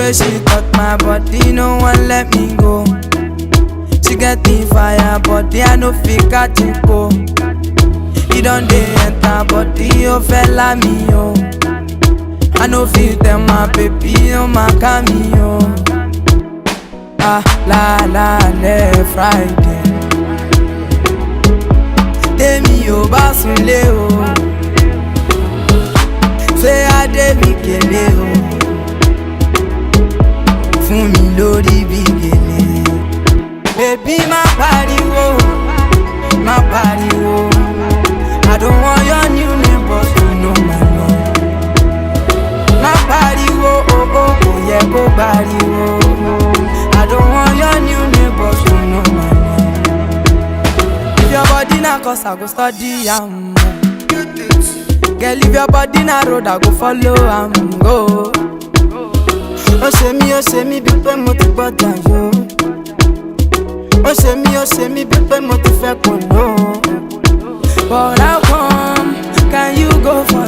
way she touch my body, no one let me go. She get the fire, body I no fit catch it go. You don't dey enter body, oh fella me oh. I no fit tell my baby, oh my cameo. Ah la la le Friday. Tèmi ò bá sunlé o. Ṣé adé mi kélé o. Fún mi lórí bí gèlè. Baby má pariwo, má pariwo. I don't want your new neighbors to know my name. Má pariwo, oh oh, kò yẹ kó pariwo. I don't want your new neighbors to know my name. If your body na cause I go study am. Girl, if your body na road I go follow am go. Ó ṣe mí bí pé mo ti gbọ́dọ̀ yó. Ó ṣe mí bí pé mo ti fẹ́ kò lò. But how come can you go for